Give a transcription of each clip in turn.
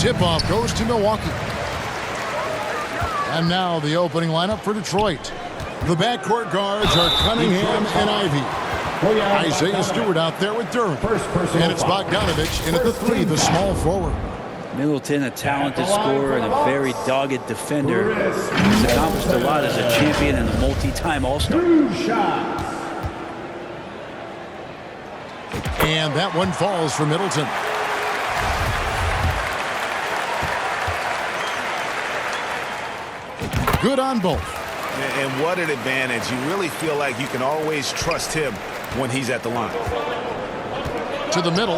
tip-off goes to Milwaukee. And now the opening lineup for Detroit. The backcourt guards are Cunningham and Ivy. Isaiah Stewart out there with Jrue. And it's Bogdanovich in at the 3, the small forward. Middleton, a talented scorer and a very dogged defender. He's accomplished a lot as a champion and a multi-time All-Star. And that one falls for Middleton. Good on both. And what an advantage. You really feel like you can always trust him when he's at the line. To the middle.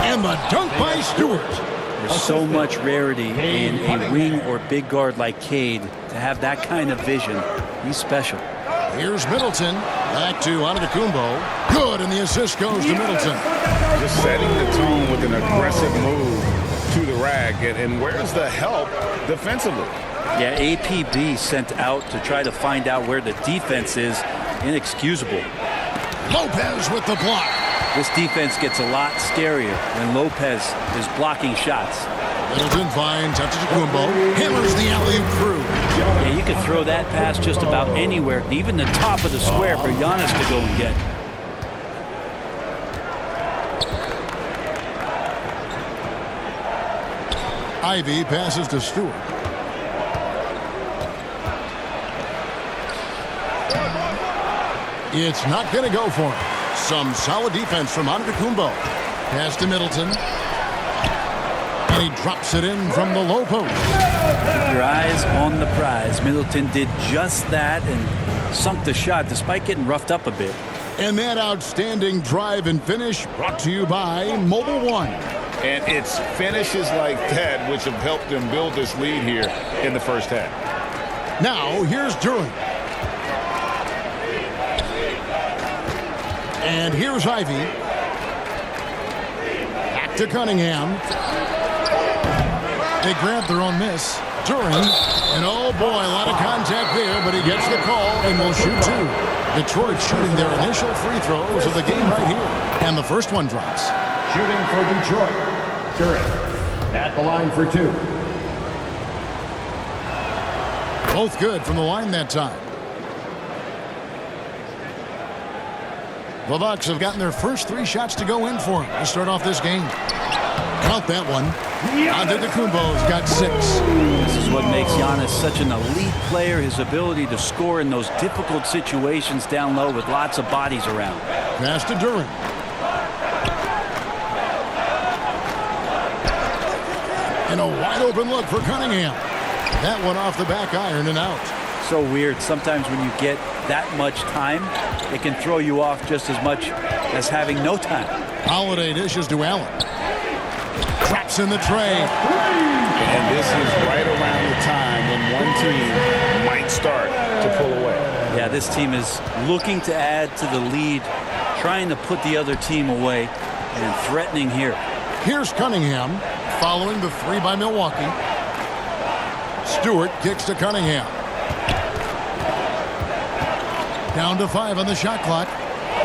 And the dunk by Stewart. There's so much rarity in a wing or big guard like Cade to have that kind of vision. He's special. Here's Middleton. Back to Antetokounmpo. Good, and the assist goes to Middleton. Just setting the tone with an aggressive move to the rack. And where's the help defensively? Yeah, APB sent out to try to find out where the defense is. Inexcusable. Lopez with the block. This defense gets a lot scarier when Lopez is blocking shots. Middleton finds Antetokounmpo. Hammers the alley-oop through. Yeah, you can throw that pass just about anywhere, even the top of the square for Giannis to go and get. Ivy passes to Stewart. It's not going to go for him. Some solid defense from Antetokounmpo. Pass to Middleton. And he drops it in from the low post. Keep your eyes on the prize. Middleton did just that and sunk the shot despite getting roughed up a bit. And that outstanding drive and finish brought to you by Mobile One. And it's finishes like that which have helped them build this lead here in the first half. Now, here's Jrue. And here's Ivy. Back to Cunningham. They grab their own miss. During. And oh boy, a lot of contact there, but he gets the call and will shoot 2. Detroit shooting their initial free throws of the game right here. And the first one drops. Shooting for Detroit. Jrue at the line for 2. Both good from the line that time. The Bucks have gotten their first 3 shots to go in for him to start off this game. Count that one. Antetokounmpo's got 6. This is what makes Giannis such an elite player, his ability to score in those difficult situations down low with lots of bodies around. Pass to Jrue. And a wide open look for Cunningham. That one off the back iron and out. So weird. Sometimes when you get that much time, it can throw you off just as much as having no time. Holiday dishes to Allen. Traps in the tray. And this is right around the time when one team might start to pull away. Yeah, this team is looking to add to the lead, trying to put the other team away, and threatening here. Here's Cunningham following the 3 by Milwaukee. Stewart kicks to Cunningham. Down to 5 on the shot clock.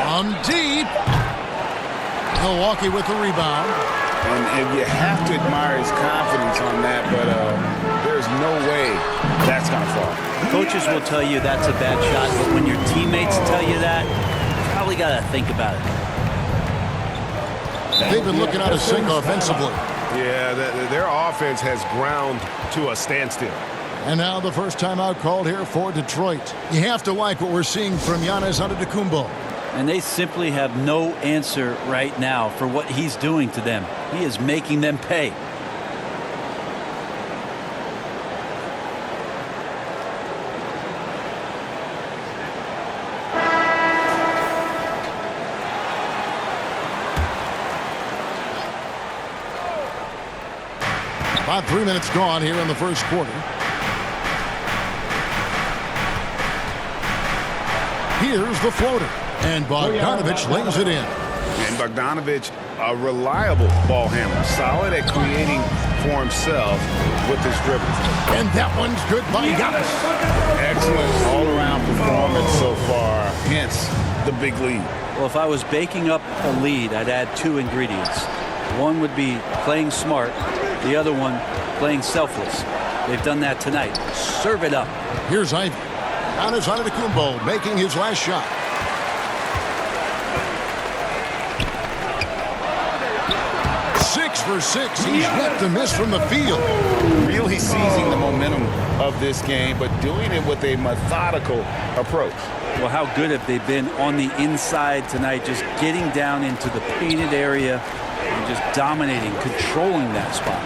On deep. Milwaukee with the rebound. And you have to admire his confidence on that, but there's no way that's going to fall. Coaches will tell you that's a bad shot, but when your teammates tell you that, you probably got to think about it. They've been looking out of sync offensively. Yeah, their offense has ground to a standstill. And now the first timeout called here for Detroit. You have to like what we're seeing from Giannis Antetokounmpo. And they simply have no answer right now for what he's doing to them. He is making them pay. About 3 minutes gone here in the first quarter. Here's the floater. And Bogdanovich lays it in. And Bogdanovich, a reliable ball handler. Solid at creating for himself with his dribbles. And that one's good by Giannis. Excellent all-around performance so far. Hence, the big lead. Well, if I was baking up a lead, I'd add 2 ingredients. One would be playing smart, The other one playing selfless. They've done that tonight. Serve it up. Here's Ivy. Giannis Antetokounmpo making his last shot. For 6. He's yet to miss from the field. Really seizing the momentum of this game, but doing it with a methodical approach. Well, how good have they been on the inside tonight, just getting down into the painted area and just dominating, controlling that spot.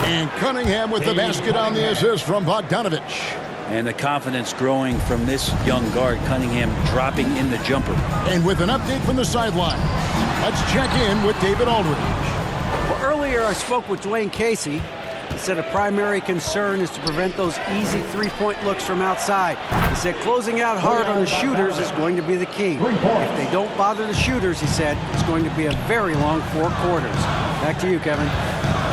And Cunningham with the basket on the assist from Bogdanovich. And the confidence growing from this young guard, Cunningham dropping in the jumper. And with an update from the sideline, let's check in with David Aldridge. Well, earlier I spoke with Dwayne Casey. He said a primary concern is to prevent those easy three-point looks from outside. He said closing out hard on the shooters is going to be the key. If they don't bother the shooters, he said, it's going to be a very long 4 quarters. Back to you, Kevin.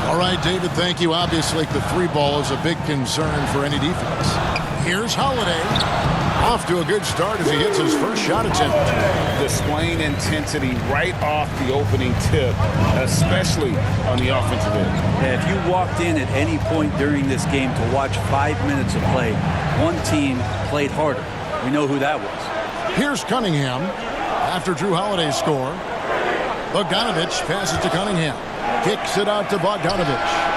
All right, David, thank you. Obviously, the 3 ball is a big concern for any defense. Here's Holiday. Off to a good start as he hits his first shot attempt. Displaying intensity right off the opening tip, especially on the offensive end. Yeah, if you walked in at any point during this game to watch 5 minutes of play, one team played harder. We know who that was. Here's Cunningham after Jrue Holiday's score. Bogdanovich passes to Cunningham. Kicks it out to Bogdanovich.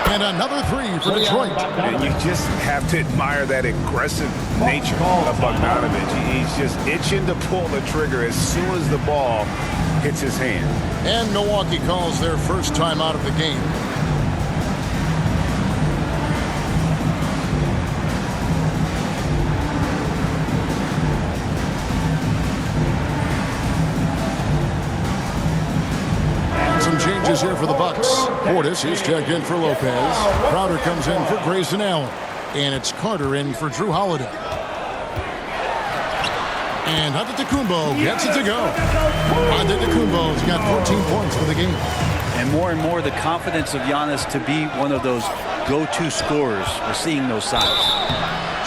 And another 3 for Detroit. And you just have to admire that aggressive nature of Bogdanovich. He's just itching to pull the trigger as soon as the ball hits his hand. And Milwaukee calls their first time out of the game. Changes here for the Bucks. Portis is checked in for Lopez. Crowder comes in for Grayson Allen. And it's Carter in for Jrue Holiday. And Antetokounmpo gets it to go. Antetokounmpo's got 14 points for the game. And more the confidence of Giannis to be one of those go-to scorers. We're seeing those signs.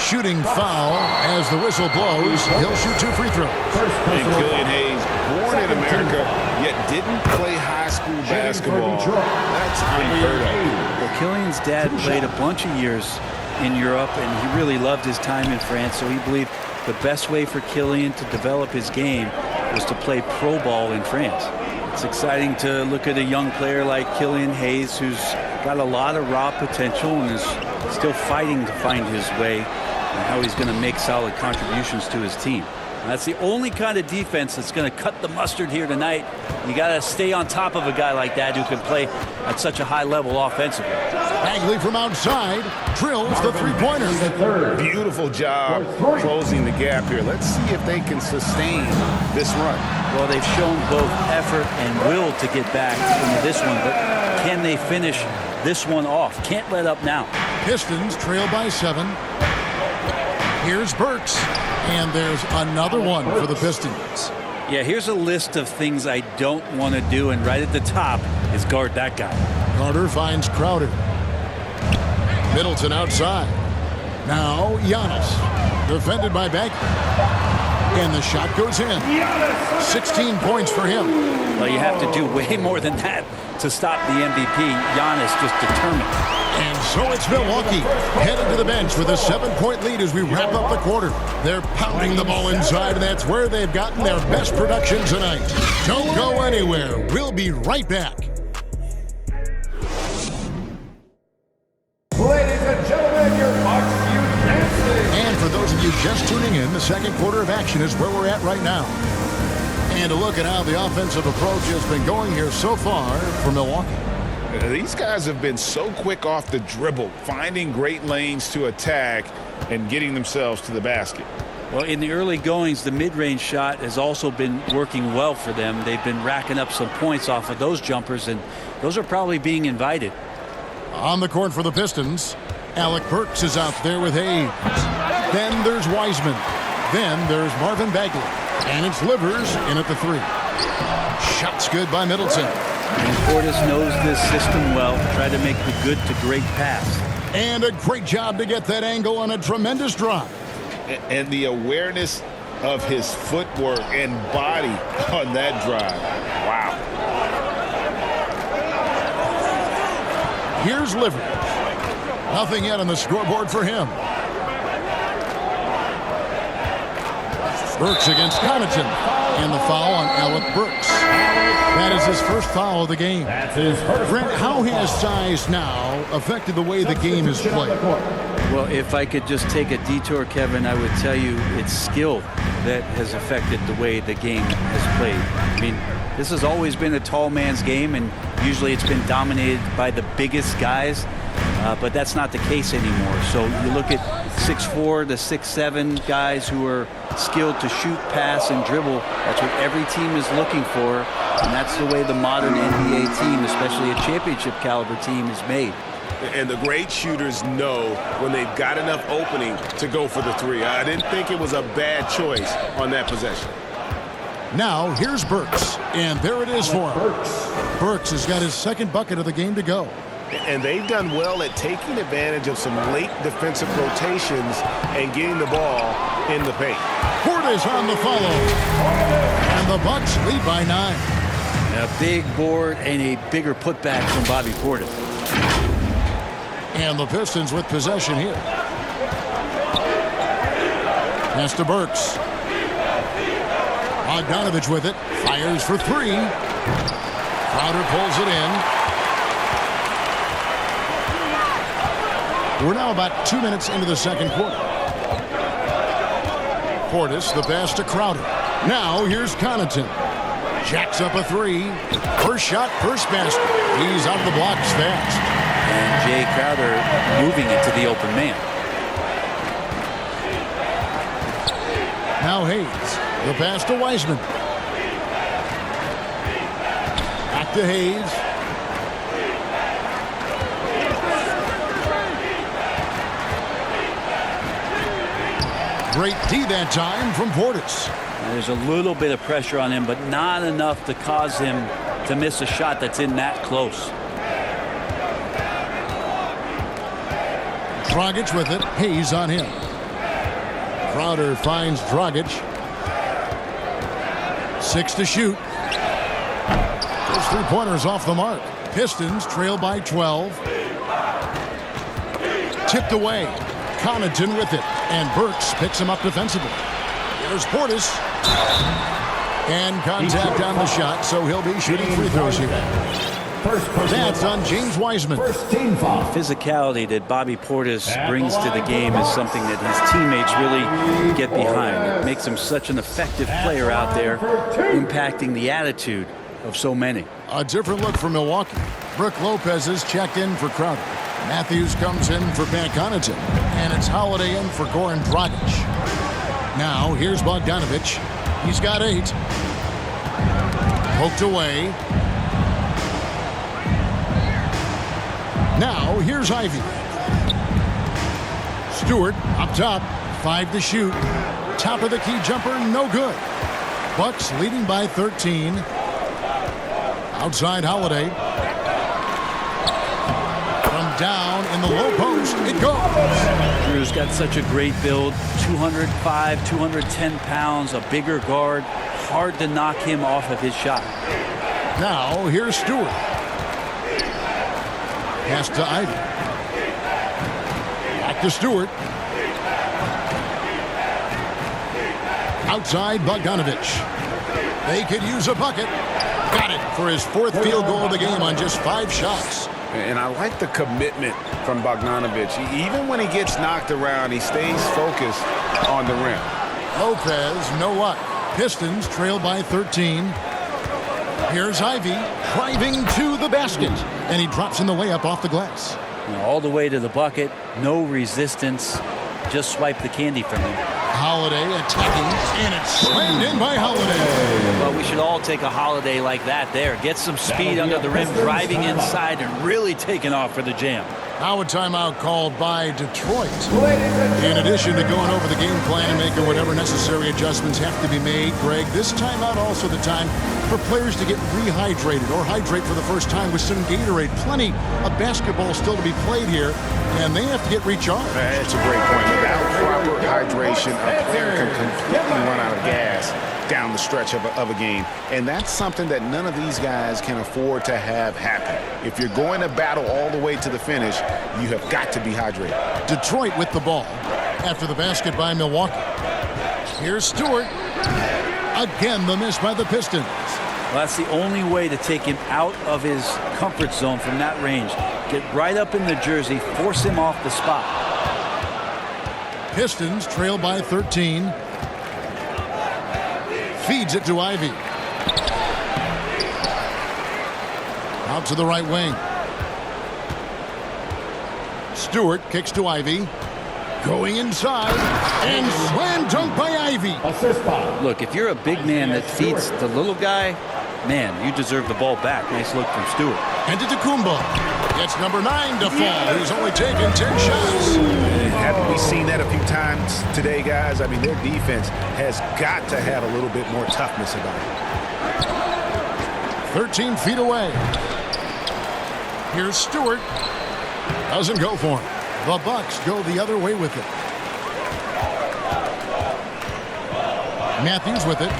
Shooting foul as the whistle blows. He'll shoot 2 free throws. And Killian Hayes, born in America, yet didn't play high school basketball. That's unheard of. Well, Killian's dad played a bunch of years in Europe, and he really loved his time in France, so he believed the best way for Killian to develop his game was to play pro ball in France. It's exciting to look at a young player like Killian Hayes, who's got a lot of raw potential and is still fighting to find his way and how he's going to make solid contributions to his team. And that's the only kind of defense that's going to cut the mustard here tonight. You got to stay on top of a guy like that who can play at such a high level offensively. Bagley from outside drills the 3-pointer. Beautiful job closing the gap here. Let's see if they can sustain this run. Well, they've shown both effort and will to get back into this one, but can they finish this one off? Can't let up now. Pistons trail by 7. Here's Burks. And there's another one for the Pistons. Yeah, here's a list of things I don't want to do, and right at the top is guard that guy. Carter finds Crowder. Middleton outside. Now Giannis. Defended by Bagley. And the shot goes in. 16 points for him. Well, you have to do way more than that to stop the MVP. Giannis just determined. And so it's Milwaukee headed to the bench with a 7-point lead as we wrap up the quarter. They're pounding the ball inside, and that's where they've gotten their best production tonight. Don't go anywhere. We'll be right back. Ladies and gentlemen, your Bucks Youth Dancing. And for those of you just tuning in, the second quarter of action is where we're at right now. And a look at how the offensive approach has been going here so far for Milwaukee. These guys have been so quick off the dribble, finding great lanes to attack and getting themselves to the basket. Well, in the early goings, the mid-range shot has also been working well for them. They've been racking up some points off of those jumpers, and those are probably being invited. On the court for the Pistons, Alec Burks is out there with Hayes. Then there's Wiseman. Then there's Marvin Bagley. And it's Livers in at the 3. Shots good by Middleton. And Portis knows this system well. Try to make the good to great pass. And a great job to get that angle on a tremendous drive. And the awareness of his footwork and body on that drive. Wow. Here's Livers. Nothing yet on the scoreboard for him. Burks against Connaughton. And the foul on Alec Burks. That is his first foul of the game. Brent, how has size now affected the way the game is played? Well, if I could just take a detour, Kevin, I would tell you it's skill that has affected the way the game has played. I mean, this has always been a tall man's game, and usually it's been dominated by the biggest guys, but that's not the case anymore. So you look at 6'4" to 6'7" guys who are skilled to shoot, pass, and dribble. That's what every team is looking for, and that's the way the modern NBA team, especially a championship caliber team, is made. And the great shooters know when they've got enough opening to go for the three. I didn't think it was a bad choice on that possession. Now, here's Burks, and there it is for him. Burks has got his second bucket of the game to go. And they've done well at taking advantage of some late defensive rotations and getting the ball in the paint. Portis on the follow. And the Bucks lead by 9. A big board and a bigger putback from Bobby Portis. And the Pistons with possession here. Pass to Burks. Bogdanovich with it. Fires for 3. Crowder pulls it in. We're now about 2 minutes into the second quarter. Portis, the pass to Crowder. Now here's Connaughton. Jacks up a 3. First shot, first basket. He's out of the blocks fast. And Jay Crowder moving it to the open man. Now Hayes. The pass to Wiseman. Back to Hayes. Great D that time from Portis. There's a little bit of pressure on him, but not enough to cause him to miss a shot that's in that close. Dragic with it. Hayes on him. Crowder finds Dragic. 6 to shoot. Those 3-pointers off the mark. Pistons trail by 12. Tipped away. Connaughton with it. And Burks picks him up defensively. There's Portis. And contact on the shot, so he'll be shooting free throws here. That's on James Wiseman. Physicality that Bobby Portis brings to the game is something that his teammates really get behind. It makes him such an effective player out there, impacting the attitude of so many. A different look for Milwaukee. Brook Lopez is checked in for Crowder. Matthews comes in for Pat Connaughton. And it's Holiday in for Goran Dragic. Now, here's Bogdanovich. He's got 8. Poked away. Now, here's Ivy. Stewart up top. 5 to shoot. Top of the key jumper, no good. Bucks leading by 13. Outside Holiday. From down in the low post, it goes. Jrue's got such a great build. 205, 210 pounds, a bigger guard. Hard to knock him off of his shot. Now, here's Stewart. Pass to Ivy. Back to Stewart. Outside Bogdanovich. They could use a bucket. Got it for his 4th field goal of the game on just 5 shots. And I like the commitment from Bogdanovich. Even when he gets knocked around, he stays focused on the rim. Lopez, no luck. Pistons trail by 13. Here's Ivy driving to the basket. And he drops in the layup off the glass. All the way to the bucket. No resistance. Just swipe the candy from him. Holiday attacking, and it's slammed in by Holiday. Well, we should all take a Holiday like that there. Get some speed under the rim, driving inside, and really taking off for the jam. Now a timeout called by Detroit. In addition to going over the game plan and making whatever necessary adjustments have to be made, Greg, this timeout also the time for players to get rehydrated or hydrate for the first time with some Gatorade. Plenty of basketball still to be played here, and they have to get recharged. That's a great point. Without proper hydration, a player can completely run out of gas down the stretch of a game. And that's something that none of these guys can afford to have happen. If you're going to battle all the way to the finish, you have got to be hydrated. Detroit with the ball after the basket by Milwaukee. Here's Stewart. Again, the miss by the Pistons. Well, that's the only way to take him out of his comfort zone from that range. Get right up in the jersey, force him off the spot. Pistons trail by 13. Feeds it to Ivy. Out to the right wing. Stewart kicks to Ivy. Going inside. And slam dunk by Ivy. Assist by. Look, if you're a big man that feeds the little guy, man, you deserve the ball back. Nice look from Stewart. And to Kumbo. It's number 9 to fall. He's only taken 10 shots. Haven't we seen that a few times today, guys? I mean, their defense has got to have a little bit more toughness about it. 13 feet away. Here's Stewart. Doesn't go for him. The Bucks go the other way with it. Matthews with it.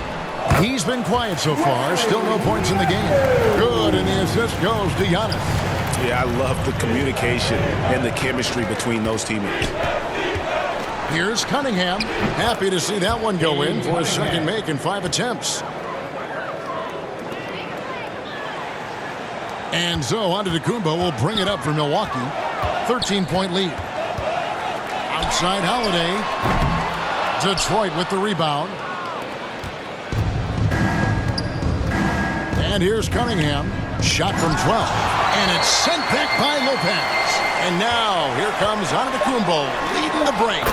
He's been quiet so far. Still no points in the game. Good, and the assist goes to Giannis. Yeah, I love the communication and the chemistry between those teammates. Here's Cunningham. Happy to see that one go in for his second make in 5 attempts. And so Antetokounmpo will bring it up for Milwaukee. 13-point lead. Outside Holiday. Detroit with the rebound. And here's Cunningham. Shot from 12. And it's sent back by Lopez. And now here comes Antetokounmpo leading the break.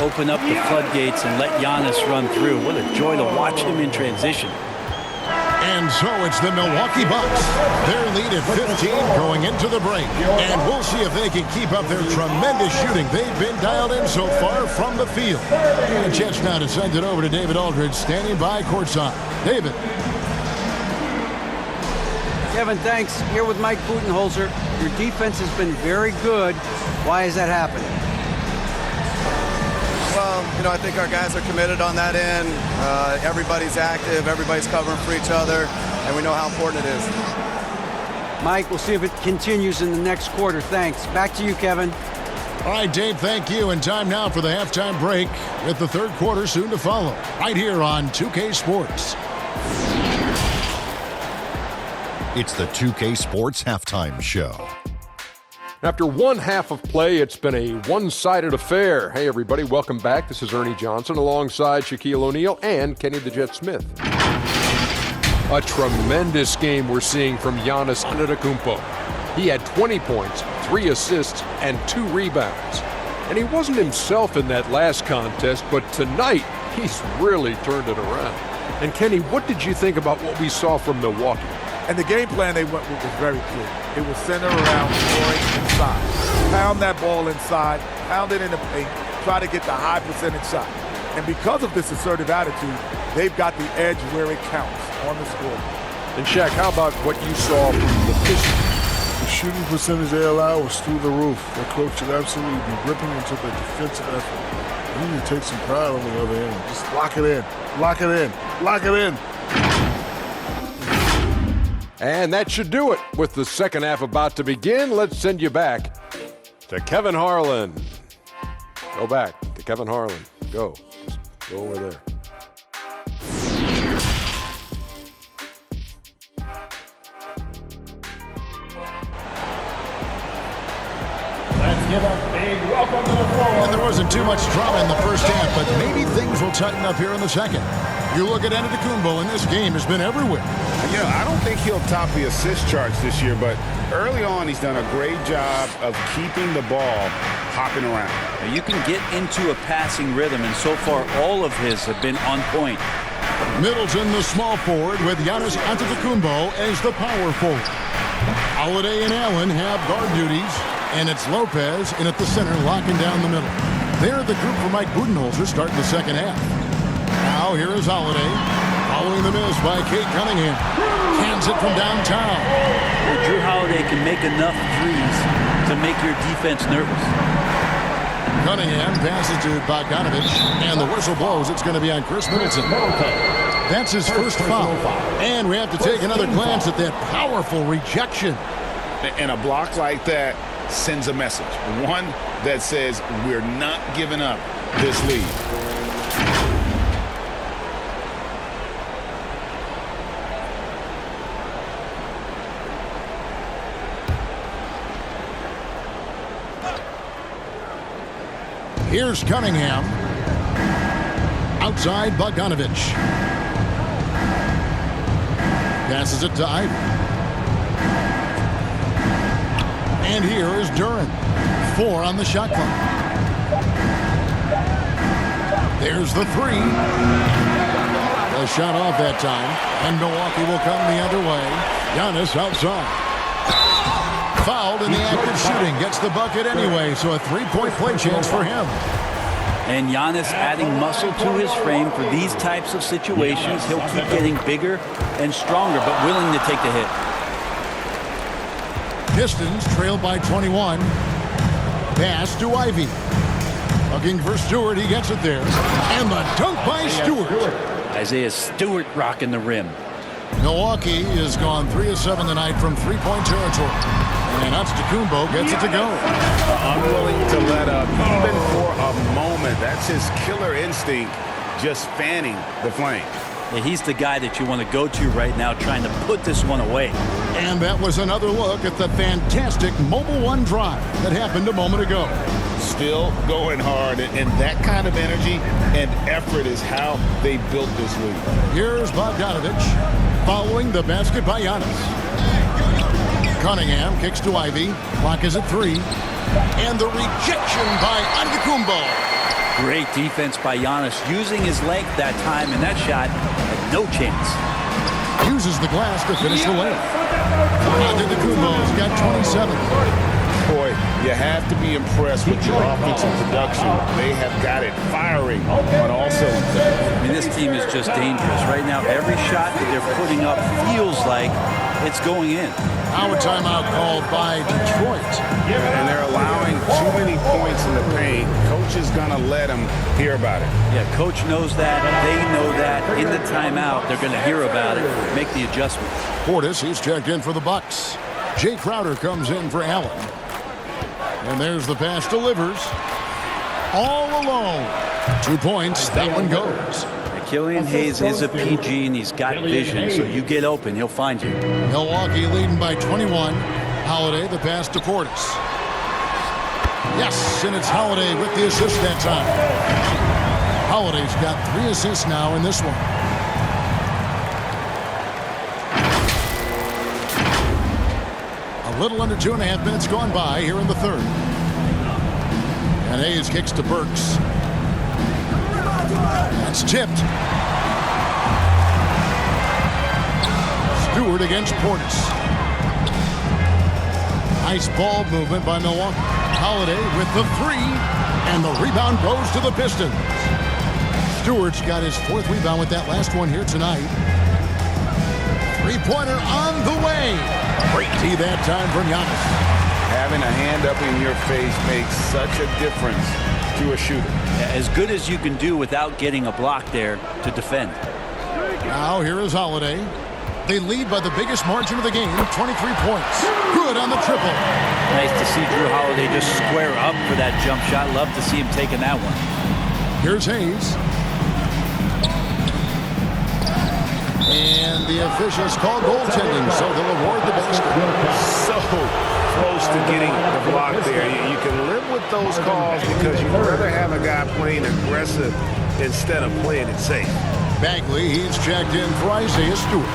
Open up the floodgates and let Giannis run through. What a joy to watch him in transition. And so it's the Milwaukee Bucks. Their lead at 15 going into the break. And we'll see if they can keep up their tremendous shooting. They've been dialed in so far from the field. And a chance now to send it over to David Aldridge, standing by courtside. David. Kevin, thanks. Here with Mike Budenholzer. Your defense has been very good. Why has that happened? Well, I think our guys are committed on that end. Everybody's active. Everybody's covering for each other. And we know how important it is. Mike, we'll see if it continues in the next quarter. Thanks. Back to you, Kevin. All right, Dave, thank you. And time now for the halftime break with the third quarter soon to follow. Right here on 2K Sports. It's the 2K Sports Halftime Show. After one half of play, it's been a one-sided affair. Hey, everybody, welcome back. This is Ernie Johnson alongside Shaquille O'Neal and Kenny the Jet Smith. A tremendous game we're seeing from Giannis Antetokounmpo. He had 20 points, 3 assists, and 2 rebounds. And he wasn't himself in that last contest, but tonight, he's really turned it around. And Kenny, what did you think about what we saw from Milwaukee? And the game plan they went with was very clear. It was centered around scoring inside. Pound that ball inside, pound it in the paint, try to get the high percentage shot. And because of this assertive attitude, they've got the edge where it counts on the scoreboard. And Shaq, how about what you saw from the Pistons? The shooting percentage they allowed was through the roof. The coach should absolutely be ripping into the defensive effort. You need to take some pride on the other end. Just lock it in, lock it in, lock it in. And that should do it. With the second half about to begin, let's send you back to Kevin Harlan. Go back to Kevin Harlan. Go. Just go over there. Let's give a big welcome to the floor. And there wasn't too much drama in the first half, but maybe things will tighten up here in the second. You look at Antetokounmpo, and this game has been everywhere. I don't think he'll top the assist charts this year, but early on he's done a great job of keeping the ball hopping around. Now, you can get into a passing rhythm, and so far all of his have been on point. Middleton, the small forward, with Giannis Antetokounmpo as the power forward. Holiday and Allen have guard duties, and it's Lopez in at the center, locking down the middle. They're the group for Mike Budenholzer starting the second half. Now here is Holiday, following the miss by Kate Cunningham. Hands it from downtown. Jrue Holiday can make enough threes to make your defense nervous. Cunningham passes to Bogdanovich, and the whistle blows. It's going to be on Chris Middleton. That's his first foul. And we have to take another glance at that powerful rejection. And a block like that sends a message. One that says we're not giving up this lead. Here's Cunningham. Outside Bogdanovich. Passes it to Ivy. And here is Duran. 4 on the shot clock. There's the 3. A shot off that time. And Milwaukee will come the other way. Giannis outside. Fouled in the act of shooting. Gets the bucket anyway, so a 3-point play chance for him. And Giannis adding muscle to his frame for these types of situations. He'll keep getting bigger and stronger, but willing to take the hit. Pistons trail by 21. Pass to Ivy. Looking for Stewart. He gets it there. And the dunk by Stewart. Isaiah Stewart rocking the rim. Milwaukee has gone 3 of 7 tonight from three-point territory. And Antetokounmpo gets it to go. Unwilling to let up even for a moment. That's his killer instinct, just fanning the flame. Yeah, he's the guy that you want to go to right now, trying to put this one away. And that was another look at the fantastic Mobile One drive that happened a moment ago. Still going hard, and that kind of energy and effort is how they built this league. Here's Bogdanovich following the basket by Giannis. Cunningham kicks to Ivy. Clock is at 3. And the rejection by Antetokounmpo. Great defense by Giannis, using his length that time, and that shot had no chance. Uses the glass to finish the layup. Antetokounmpo's got 27. Boy, you have to be impressed with your offensive production. They have got it firing on all cylinders. I mean, this team is just dangerous. Right now, every shot that they're putting up feels like it's going in. Now a timeout called by Detroit. And they're allowing too many points in the paint. Coach is going to let them hear about it. Yeah, coach knows that. They know that. In the timeout, they're going to hear about it, make the adjustment. Portis, he's checked in for the Bucks. Jay Crowder comes in for Allen. And there's the pass delivers. All alone. 2 points. That one goes. Killian Hayes is a PG, and he's got vision, so you get open, he'll find you. Milwaukee leading by 21. Holiday, the pass to Portis. Yes, and it's Holiday with the assist that time. Holiday's got 3 assists now in this one. A little under 2.5 minutes gone by here in the third. And Hayes kicks to Burks. It's tipped. Stewart against Portis. Nice ball movement by Milwaukee. Holiday with the 3, and the rebound goes to the Pistons. Stewart's got his 4th rebound with that last one here tonight. 3-pointer on the way. Great D that time from Giannis. Having a hand up in your face makes such a difference to a shooter. As good as you can do without getting a block there to defend. Now here is Holiday. They lead by the biggest margin of the game, 23 points. Good on the triple. Nice to see Jrue Holiday just square up for that jump shot. Love to see him taking that one. Here's Hayes. And the officials call goaltending, so they'll award the basket. So close to getting the block there. You can live with those calls because you'd rather have a guy playing aggressive instead of playing it safe. Bagley, he's checked in for Isaiah Stewart.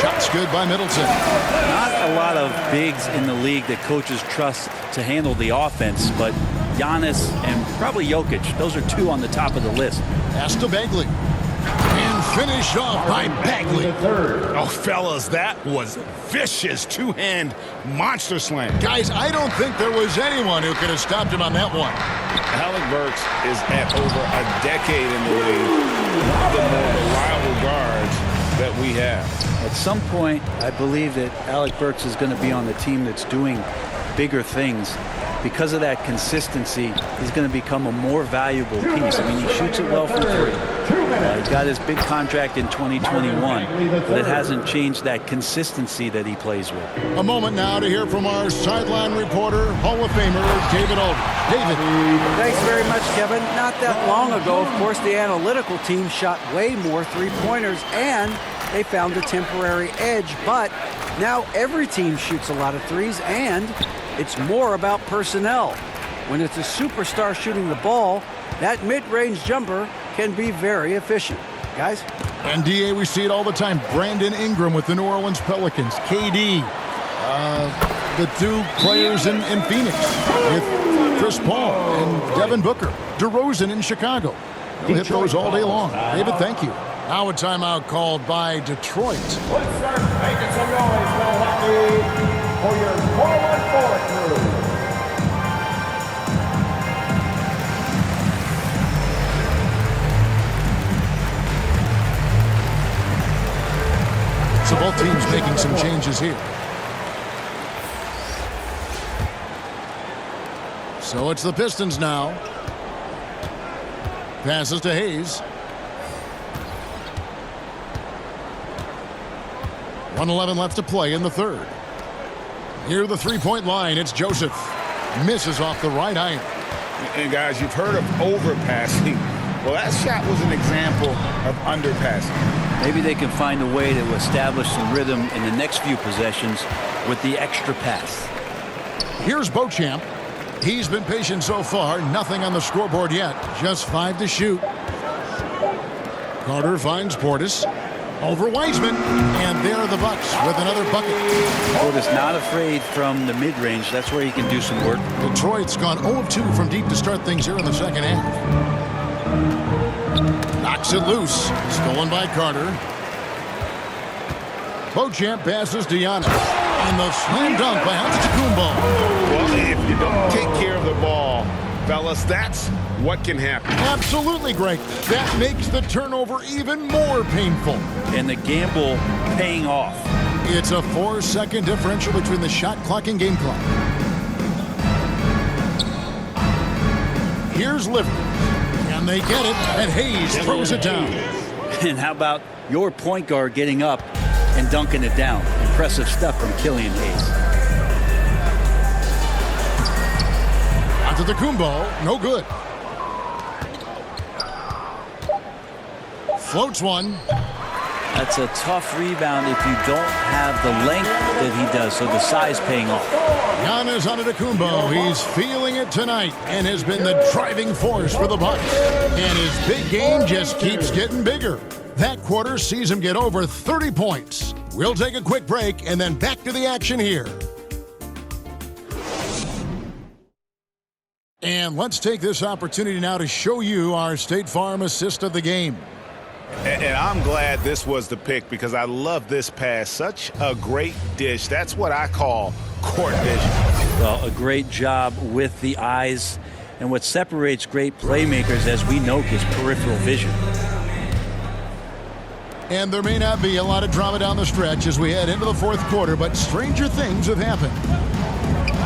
Shots good by Middleton. Not a lot of bigs in the league that coaches trust to handle the offense, but Giannis and probably Jokic, those are 2 on the top of the list. Pass to Bagley. And finished off by Bagley. Oh, fellas, that was vicious 2-hand monster slam. Guys, I don't think there was anyone who could have stopped him on that one. Alec Burks is at over a decade in the league. One of the more reliable guards that we have. At some point, I believe that Alec Burks is going to be on the team that's doing bigger things. Because of that consistency, he's going to become a more valuable piece. I mean, he shoots it well from 3. He got his big contract in 2021, but it hasn't changed that consistency that he plays with. A moment now to hear from our sideline reporter, Hall of Famer David Aldridge. David. Thanks very much, Kevin. Not that long ago, of course, the analytical team shot way more three-pointers, and they found a temporary edge. But now every team shoots a lot of threes, and it's more about personnel. When it's a superstar shooting the ball, that mid-range jumper can be very efficient. Guys? And DA, we see it all the time. Brandon Ingram with the New Orleans Pelicans. KD. The two players in Phoenix with Chris Paul and Devin Booker. DeRozan in Chicago. We'll hit those all day long. David, thank you. Now a timeout called by Detroit. Let's start making some noise, Milwaukee, for your forward crew. So both teams making some changes here. So it's the Pistons now. Passes to Hayes. 1:11 left to play in the third. Near the three-point line, it's Joseph. Misses off the right iron. And guys, you've heard of overpassing. Well, that shot was an example of underpassing. Maybe they can find a way to establish some rhythm in the next few possessions with the extra pass. Here's Beauchamp. He's been patient so far. Nothing on the scoreboard yet. Just 5 to shoot. Carter finds Portis. Over Wiseman. And there are the Bucks with another bucket. Portis not afraid from the mid-range. That's where he can do some work. Detroit's gone 0 of 2 from deep to start things here in the second half. Knocks it loose. Stolen by Carter. Beauchamp passes to Giannis. And the slam dunk by Antetokounmpo. Well, if you don't take care of the ball, fellas, that's what can happen. Absolutely, Greg. That makes the turnover even more painful. And the gamble paying off. It's a 4-second differential between the shot clock and game clock. Here's Livers. And they get it, and Hayes throws it down. And how about your point guard getting up and dunking it down? Impressive stuff from Killian Hayes. Antetokounmpo, no good. Floats one. That's a tough rebound if you don't have the length that he does, so the size paying off. Giannis Antetokounmpo, he's feeling it tonight and has been the driving force for the Bucks. And his big game just keeps getting bigger. That quarter sees him get over 30 points. We'll take a quick break and then back to the action here. And let's take this opportunity now to show you our State Farm assist of the game. And I'm glad this was the pick because I love this pass. Such a great dish. That's what I call court vision. Well, a great job with the eyes. And what separates great playmakers, as we know, is peripheral vision. And there may not be a lot of drama down the stretch as we head into the fourth quarter, but stranger things have happened.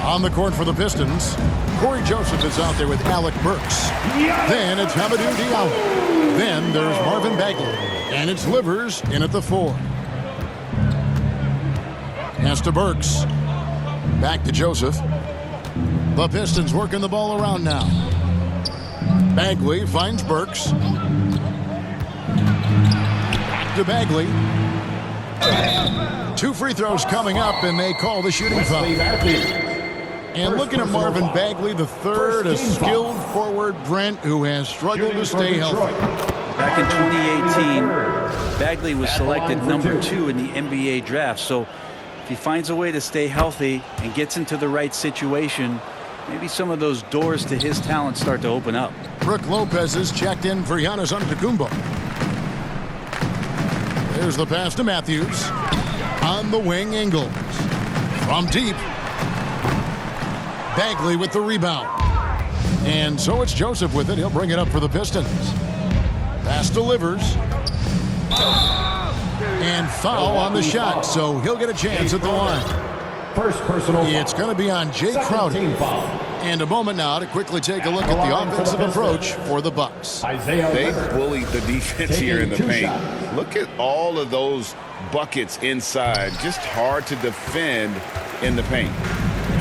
On the court for the Pistons, Corey Joseph is out there with Alec Burks. Then it's Hamidou Diallo. Then there's Marvin Bagley. And it's Livers in at the 4. Pass to Burks. Back to Joseph. The Pistons working the ball around now. Bagley finds Burks. Back to Bagley. 2 free throws coming up, and they call the shooting foul. And looking at Marvin Bagley, the third, a skilled forward, Brent, who has struggled to stay healthy. Back in 2018, Bagley was selected number 2 in the NBA draft. So if he finds a way to stay healthy and gets into the right situation, maybe some of those doors to his talent start to open up. Brook Lopez is checked in for Giannis Antetokounmpo. There's the pass to Matthews. On the wing, Ingles. From deep. Bagley with the rebound. And so it's Joseph with it. He'll bring it up for the Pistons. Pass to Livers. And foul on the shot, so he'll get a chance at the line. First personal foul. It's going to be on Jay Crowder. And a moment now to quickly take a look at the offensive approach for the Bucks. They bullied the defense here in the paint. Look at all of those buckets inside. Just hard to defend in the paint.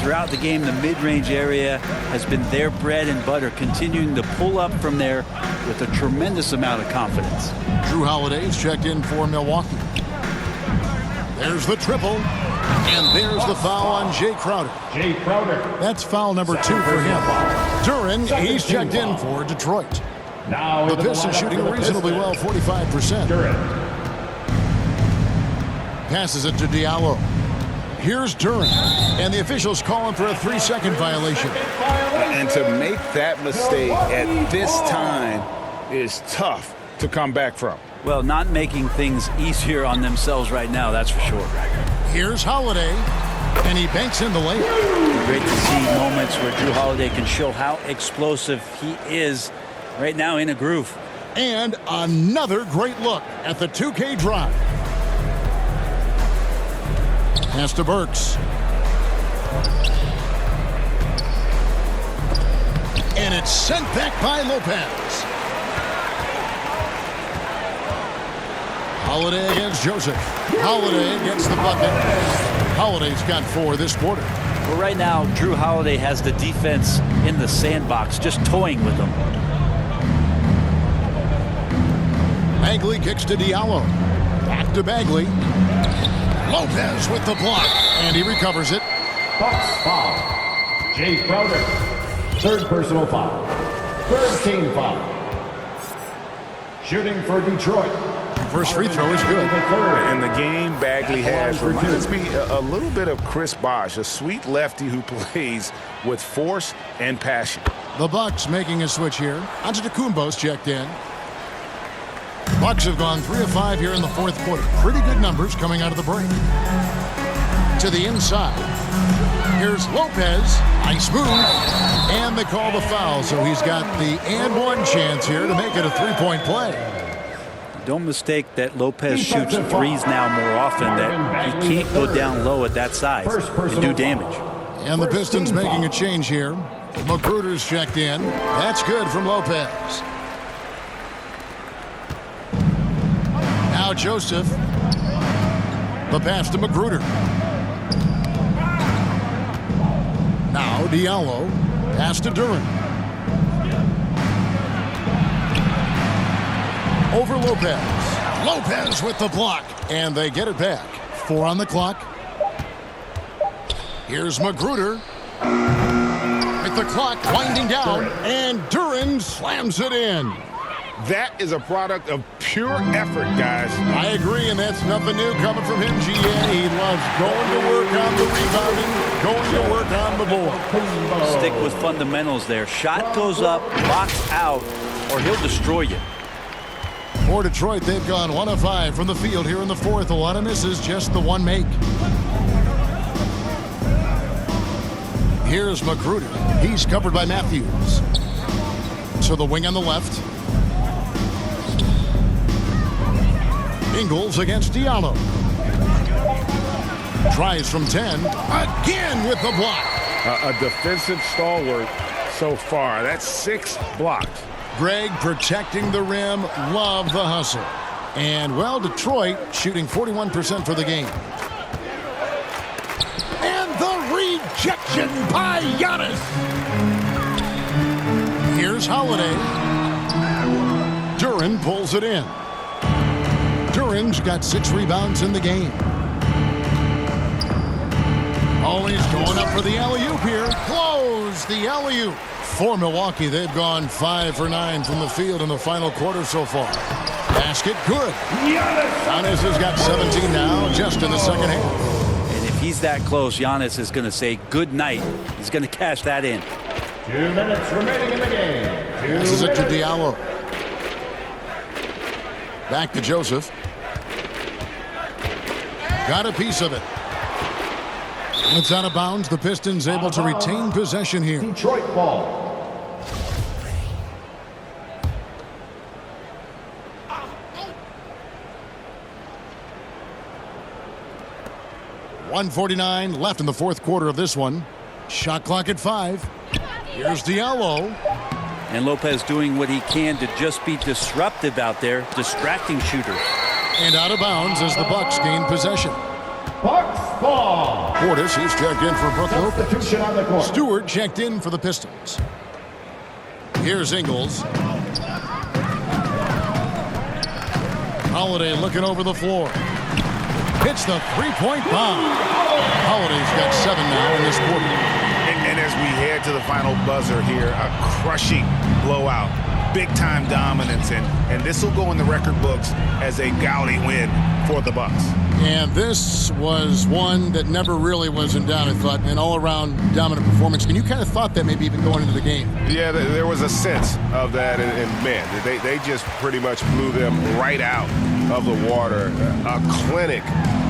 Throughout the game, the mid-range area has been their bread and butter, continuing to pull up from there with a tremendous amount of confidence. Jrue Holiday's checked in for Milwaukee. There's the triple, and there's the foul on Jay Crowder. That's foul number 2 for him. Duren, he's checked in for Detroit. The Pistons shooting reasonably well, 45%. Passes it to Diallo. Here's Duren, and the officials calling for a 3-second violation. And to make that mistake at this time is tough to come back from. Well, not making things easier on themselves right now, that's for sure. Here's Holiday, and he banks in the layup. Great to see moments where Jrue Holiday can show how explosive he is right now in a groove. And another great look at the 2K drive. Pass to Burks. And it's sent back by Lopez. Holiday against Joseph. Holiday gets the bucket. Holiday's got 4 this quarter. Well, right now, Jrue Holiday has the defense in the sandbox, just toying with them. Bagley kicks to Diallo. Back to Bagley. Lopez with the block, and he recovers it. Bucks foul. Jay Crowder. 3rd personal foul. 3rd team foul. Shooting for Detroit. First free throw is good. And the game Bagley has reminds me a little bit of Chris Bosh, a sweet lefty who plays with force and passion. The Bucks making a switch here. Antetokounmpo's checked in. Bucks have gone 3 of 5 here in the 4th quarter. Pretty good numbers coming out of the break. To the inside. Here's Lopez. Nice move. And they call the foul, so he's got the and 1 chance here to make it a 3-point play. Don't mistake that Lopez shoots threes now more often, that he can't go down low at that size and do damage. And the Pistons making a change here. Magruder's checked in. That's good from Lopez. Now Joseph. The pass to Magruder. Now Diallo. Pass to Duren. Over Lopez. Lopez with the block. And they get it back. 4 on the clock. Here's Magruder. With the clock winding down. And Duren slams it in. That is a product of pure effort, guys. I agree, and that's nothing new coming from him, GA. He loves going to work on the rebounding, going to work on the board. Stick with fundamentals there. Shot goes up, box out, or he'll destroy you. For Detroit, they've gone 1 of 5 from the field here in the 4th. A lot of misses, just the 1 make. Here's Magruder. He's covered by Matthews. To the wing on the left. Ingles against Diallo. Tries from 10. Again with the block. A defensive stalwart so far. That's 6 blocks. Greg protecting the rim. Love the hustle. And, well, Detroit shooting 41% for the game. And the rejection by Giannis. Here's Holiday. Duren pulls it in. Duren's got 6 rebounds in the game. Oh, he's going up for the alley-oop here. Close the alley-oop. For Milwaukee, they've gone 5 for 9 from the field in the final quarter so far. Basket good. Giannis has got 17 now, just in the second half. And if he's that close, Giannis is going to say good night. He's going to cash that in. 2 minutes remaining in the game. This is it to Diallo. Back to Joseph. Got a piece of it. It's out of bounds. The Pistons able to retain possession here. Detroit ball. .149 left in the 4th quarter of this one. Shot clock at 5. Here's Diallo. And Lopez doing what he can to just be disruptive out there, distracting shooters. And out of bounds as the Bucks gain possession. Bucks ball. Portis, he's checked in for Brooke Lopez. Substitution on the court. Stewart checked in for the Pistons. Here's Ingles. Holiday looking over the floor. Hits the three-point bomb. Holiday's got 7 now in this quarter. And as we head to the final buzzer here, a crushing blowout, big-time dominance, and this will go in the record books as a gaudy win for the Bucks. And this was one that never really was in doubt, I thought, an all-around dominant performance. And you kind of thought that maybe even going into the game. Yeah, there was a sense of that, and man, they just pretty much blew them right out of the water. A clinic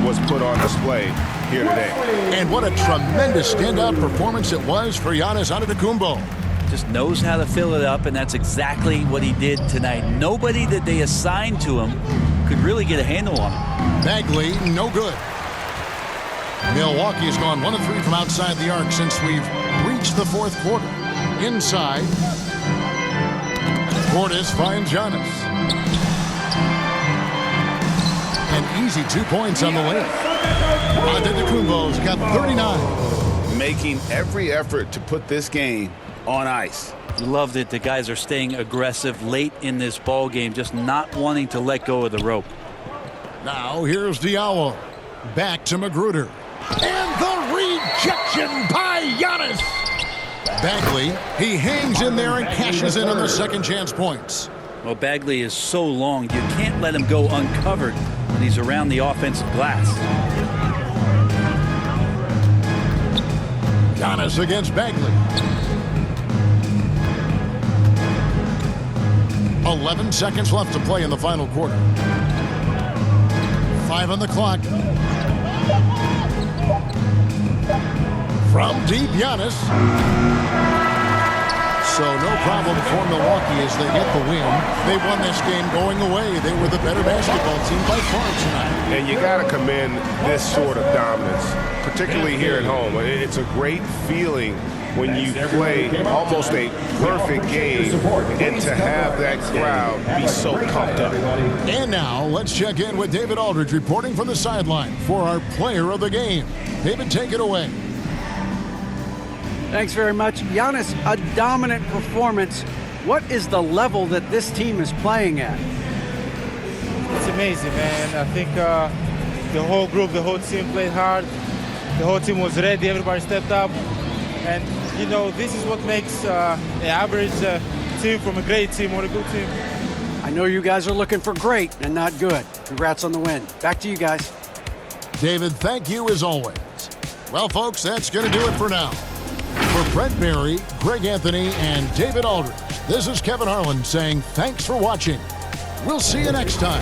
was put on display here today. And what a tremendous standout performance it was for Giannis Antetokounmpo. Just knows how to fill it up, and that's exactly what he did tonight. Nobody that they assigned to him could really get a handle on him. Bagley, no good. Milwaukee has gone 1 of 3 from outside the arc since we've reached the fourth quarter. Inside, Portis finds Giannis. An easy 2 points on the lane. Antetokounmpo's got 39. Making every effort to put this game on ice. Love that the guys are staying aggressive late in this ball game, just not wanting to let go of the rope. Now here's Diallo. Back to Magruder. And the rejection by Giannis. Bagley, he hangs in there and cashes in on the second chance points. Well, Bagley is so long, you can't let him go uncovered when he's around the offensive glass. Giannis against Bagley. 11 seconds left to play in the final quarter. 5 on the clock. From deep, Giannis. So no problem for Milwaukee as they get the win. They won this game going away. They were the better basketball team by far tonight. And you got to commend this sort of dominance, particularly here at home. It's a great feeling when you play almost a perfect game and to have that crowd be so pumped up. And now let's check in with David Aldridge reporting from the sideline for our player of the game. David, take it away. Thanks very much. Giannis, a dominant performance. What is the level that this team is playing at? It's amazing, man. I think the whole group, the whole team played hard. The whole team was ready. Everybody stepped up. And, you know, this is what makes an average team from a great team or a good team. I know you guys are looking for great and not good. Congrats on the win. Back to you guys. David, thank you as always. Well, folks, that's going to do it for now. For Brent Berry, Greg Anthony, and David Aldridge, this is Kevin Harlan saying thanks for watching. We'll see you next time.